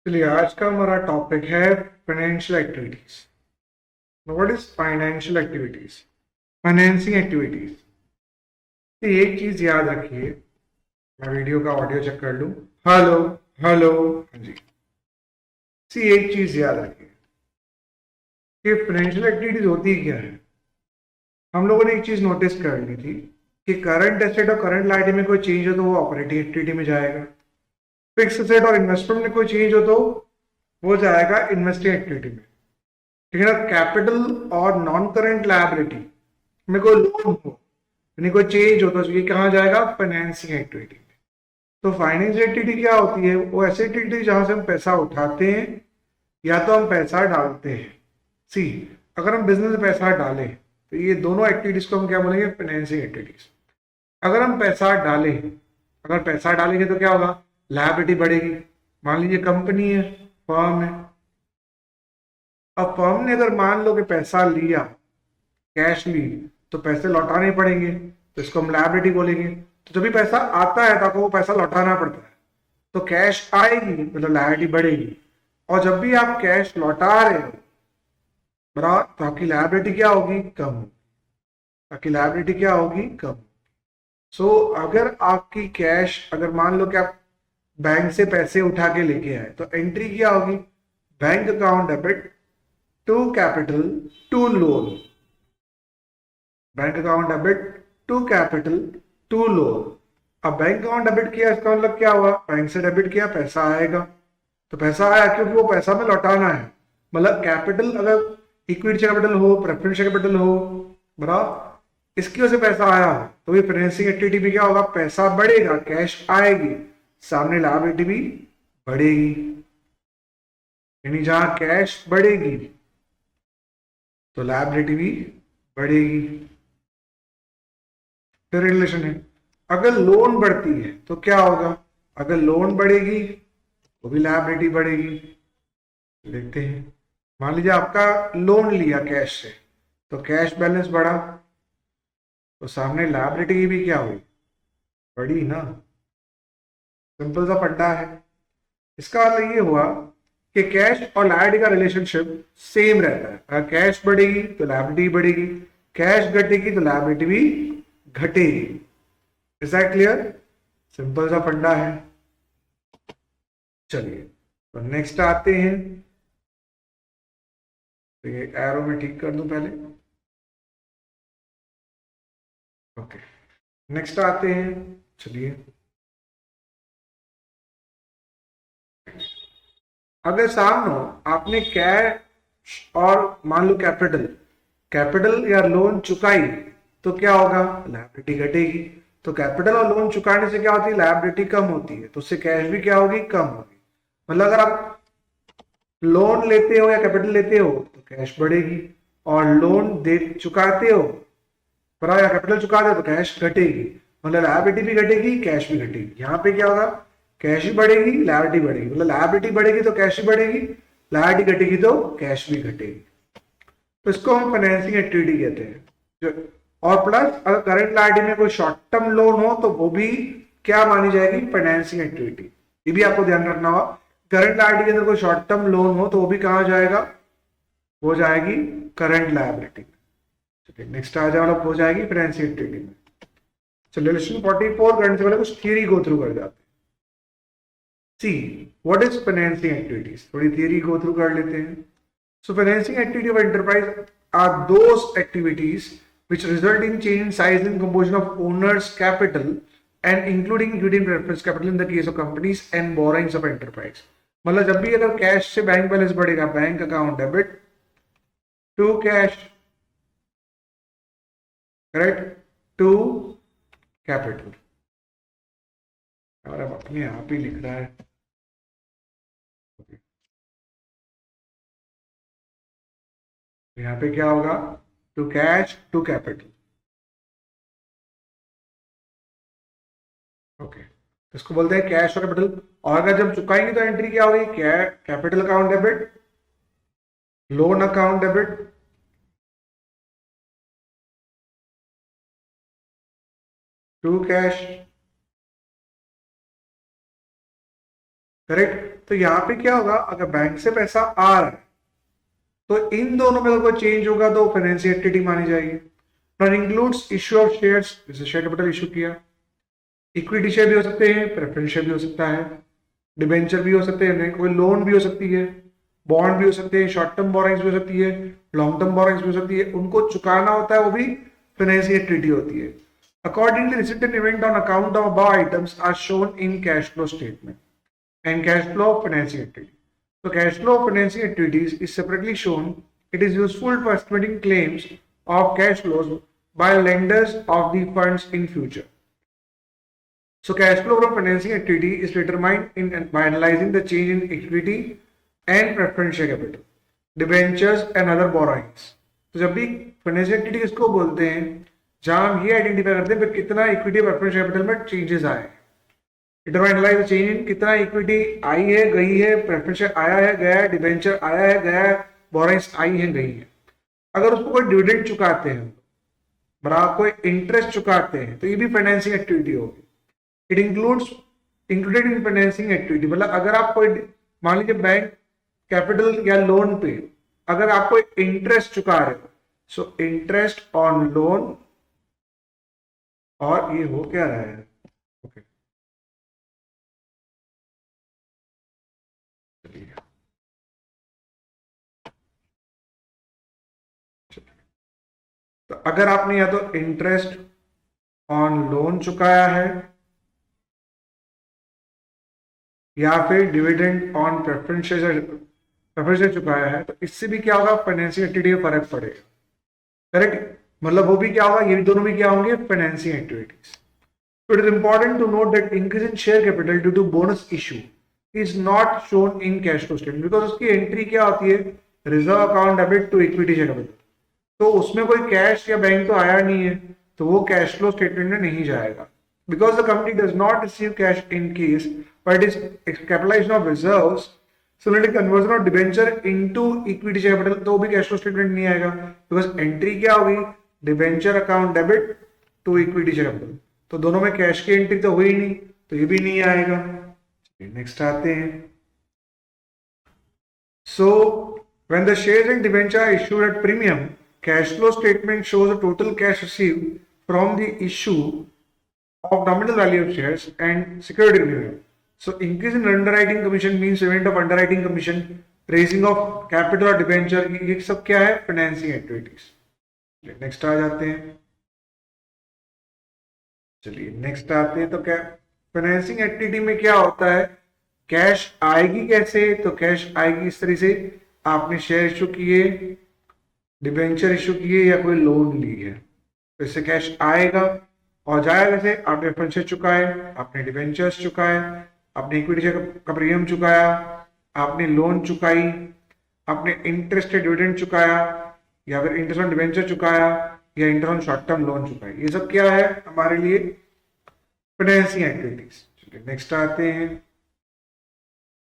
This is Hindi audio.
चलिए आज का हमारा टॉपिक है financial activities. What is financial activities? Financing activities. तो एक चीज याद रखिए, मैं वीडियो का ऑडियो चेक कर लूं। हेलो हेलो, हाँ जी। सी एक चीज याद रखिए कि फाइनेंशियल एक्टिविटीज होती क्या है। हम लोगों ने एक चीज नोटिस कर ली थी कि करंट एसेट और करंट लायबिलिटी में कोई चेंज हो तो वो ऑपरेटिंग एक्टिविटी में जाएगा। फिक्स एसेट और इन्वेस्टमेंट में कोई चेंज हो तो वो जाएगा इन्वेस्टिंग एक्टिविटी में। ठीक है ना। कैपिटल और नॉन करंट लायबिलिटी में कोई लोन हो यानी कोई चेंज हो तो ये कहाँ जाएगा? फाइनेंसिंग एक्टिविटी में। तो फाइनेंस एक्टिविटी क्या होती है? वो ऐसी एक्टिविटी जहां से हम पैसा उठाते हैं या तो हम पैसा डालते हैं। सी, अगर हम बिजनेस में पैसा डालें तो ये दोनों एक्टिविटीज को हम क्या बोलेंगे? Financing activities. अगर हम पैसा डालें, अगर पैसा डालेंगे तो क्या होगा? लायबिलिटी बढ़ेगी। मान लीजिए कंपनी है, फर्म है। अब फर्म ने अगर मान लो कि पैसा लिया, कैश ली, तो पैसे लौटाने पड़ेंगे, तो इसको हम लायबिलिटी बोलेंगे। तो जब भी पैसा आता है तो आपको वो पैसा लौटाना पड़ता है, तो कैश आएगी मतलब लायबिलिटी बढ़ेगी। और जब भी आप कैश लौटा रहे हो बराबर, तो आपकी लायबिलिटी क्या होगी? कम होगी। आपकी लायबिलिटी क्या होगी? कम। सो अगर आपकी कैश, अगर मान लो कि आप बैंक से पैसे उठा के लेके आए तो एंट्री क्या होगी? Bank account debit to capital to loan. Bank account debit to capital to loan. अब बैंक अकाउंट डेबिट किया, इसका मतलब क्या हुआ? बैंक से डेबिट किया, पैसा आएगा। तो पैसा आया क्योंकि वो पैसा में लौटाना है। मतलब कैपिटल, अगर इक्विटी कैपिटल हो, प्रेफरेंस कैपिटल हो, बराबर, इसकी वजह से पैसा आया तो ये फाइनेंसिंग एक्टिविटी में क्या होगा? पैसा बढ़ेगा, कैश आएगी, सामने लायबिलिटी भी बढ़ेगी। यानी जहां कैश बढ़ेगी तो लायबिलिटी भी बढ़ेगी। फिर रिलेशन है, अगर लोन बढ़ती है तो क्या होगा? अगर लोन बढ़ेगी तो भी लायबिलिटी बढ़ेगी। देखते हैं, मान लीजिए आपका लोन लिया कैश से, तो कैश बैलेंस बढ़ा, तो सामने लायबिलिटी भी क्या हुई? बढ़ी ना। सिंपल सा फंडा है। इसका मतलब ये हुआ कि कैश और लायबिलिटी का रिलेशनशिप सेम रहता है। अगर कैश बढ़ेगी तो लायबिलिटी बढ़ेगी, कैश घटेगी तो लायबिलिटी भी घटेगी। Is that clear? सिंपल सा फंडा है। चलिए तो नेक्स्ट आते हैं। तो ये एरो में ठीक कर दूं पहले। ओके, नेक्स्ट आते हैं। चलिए, अगर सामने आपने कैश और मान लो कैपिटल, कैपिटल या लोन चुकाई तो क्या होगा? लायबिलिटी घटेगी। तो कैपिटल और लोन चुकाने से क्या होती है? लायबिलिटी कम होती है, तो उससे कैश भी क्या होगी? कम होगी। मतलब अगर आप लोन लेते हो या कैपिटल लेते हो तो कैश बढ़ेगी, और लोन दे चुकाते हो पर या कैपिटल चुका दे तो कैश घटेगी। मतलब लायबिलिटी भी घटेगी, कैश भी घटेगी। यहाँ पे क्या होगा? कैश भी बढ़ेगी, लायबिलिटी बढ़ेगी। मतलब लायबिलिटी बढ़ेगी तो कैश भी बढ़ेगी, लायबिलिटी घटेगी तो कैश भी घटेगी। तो इसको हम फाइनेंसिंग एक्टिविटी कहते हैं। और प्लस अगर करंट लायबिलिटी में कोई शॉर्ट टर्म लोन हो तो वो भी क्या मानी जाएगी? Financing activity. ये भी आपको ध्यान रखना होगा। करंट लायबिलिटी के अंदर कोई शॉर्ट टर्म लोन हो तो वो भी कहाँ जाएगा? वो जाएगी करंट लायबिलिटी। नेक्स्ट आ जाओ, हो जाएगी फाइनेंसिंग एक्टिविटी में। चलिए लेसन 44 करने से पहले कुछ थियरी गो थ्रू कर जाते हैं। See, what is financing activities? थोड़ी थियरी गो थ्रू कर लेते हैं। So financing activity of enterprise are those activities which result in change in size and composition of owners capital and including equity and preference capital in the case of companies and borrowings of enterprise। मतलब जब भी अगर कैश से बैंक बैलेंस बढ़ेगा, bank account debit to cash, correct, to capital. और अब अपने आप ही लिख रहा है। यहाँ पे क्या होगा? To cash to capital. Okay, इसको बोलते हैं कैश और कैपिटल। और अगर जब चुकाएंगे तो एंट्री क्या होगी? Capital account debit, loan account debit, to cash, correct. तो यहाँ पे क्या होगा, अगर बैंक से पैसा आ रहा है तो इन दोनों में अगर कोई चेंज होगा तो फाइनेंशियल एक्टिविटी मानी जाएगी। Not includes issue of shares, जैसे शेयर कैपिटल इशू किया, इक्विटी शेयर भी हो सकते हैं, प्रेफरेंस शेयर भी हो सकता है, डिबेंचर भी हो सकते हैं, कोई लोन भी हो सकती है, बॉन्ड भी हो सकते हैं, शॉर्ट टर्म बोरिंग्स भी हो सकती है, लॉन्ग टर्म बोरिंग्स भी हो सकती है, उनको चुकाना होता है, वो भी फाइनेंशियल एक्टिविटी होती है। Accordingly, receipt and event on account of above items are shown in cash flow statement and cash flow of financing activity. So, cash flow of financing activities is separately shown. It is useful for estimating claims of cash flows by lenders of the funds in future. So, cash flow from financing activity is determined by analyzing the change in equity and preferential capital, debentures and other borrowings. तो जब भी फाइनेंशियल एक्टिविटी किसको बोलते हैं, जहां हम ये आइडेंटिफाई करते हैं कितना इक्विटी प्रेफरेंस कैपिटल में चेंजेस आए, डिटरमाइन एनालाइज चेंज इन कितना इक्विटी आई है गई है, प्रेफरेंस आया है गया है, डिबेंचर आया है गया है, बोरिंग्स आई है गई है। अगर उसको कोई डिविडेंड चुकाते हैं, बराबर कोई इंटरेस्ट चुकाते हैं, तो ये भी फाइनेंसिंग एक्टिविटी होगी। It includes included in financing activity, मतलब अगर आप कोई मान लीजिए बैंक कैपिटल या लोन पे अगर आप कोई इंटरेस्ट चुका रहे हो, सो इंटरेस्ट ऑन लोन, और ये हो क्या रहा है, ओके तो अगर आपने या तो इंटरेस्ट ऑन लोन चुकाया है या फिर डिविडेंड ऑन प्रेफरेंस चुकाया है, तो इससे भी क्या होगा, फाइनेंशियल एक्टिविटी में फर्क पड़ेगा। करेक्ट, मतलब वो भी क्या होगा, ये दोनों भी क्या होंगे, financing activities. So it is important to note that increase in share capital due to bonus issue is not shown in cash flow statement because उसकी एंट्री क्या होती है, reserve account debit to equity share capital, तो उसमें कोई कैश या बैंक तो आया नहीं है, तो वो कैश फ्लो स्टेटमेंट में नहीं जाएगा। Because the company does not receive cash in case but is capitalization of reserves, similarly conversion of debenture into equity share capital, तो भी कैश फ्लो स्टेटमेंट नहीं आएगा बिकॉज एंट्री क्या होगी, debenture account debit to equity share capital, तो दोनों में कैश की एंट्री तो हुई नहीं, तो ये भी नहीं आएगा। नेक्स्ट आते हैं। So when the shares and debenture are issued at premium, cash flow statement shows the total cash received from the issue of nominal value of shares and security premium. So increase in underwriting commission means payment of underwriting commission, raising of capital और डिबेंचर, ये सब क्या है, फाइनेंसिंग एक्टिविटीज। नेक्स्ट आ जाते हैं। चलिए नेक्स्ट आते हैं। तो क्या फाइनेंसिंग एक्टिविटी में क्या होता है, कैश आएगी कैसे, तो कैश आएगी इस तरह से, आपने शेयर इशू किए, डिबेंचर इशू किए या कोई लोन ली है, तो इससे कैश आएगा और जाएगा कैसे, आपने प्रेफरेंस चुकाए, आपने डिबेंचर्स चुकाए, आपने इक्विटी का प्रीमियम चुकाया, आपने लोन चुकाई, आपने इंटरेस्ट डिविडेंड चुकाया या फिर इंटरेस्ट ऑन डिबेंचर चुकाया या interest on short term loan चुकाई। ये सब क्या है हमारे लिए, फाइनेंसिंग एक्टिविटीज। नेक्स्ट आते हैं।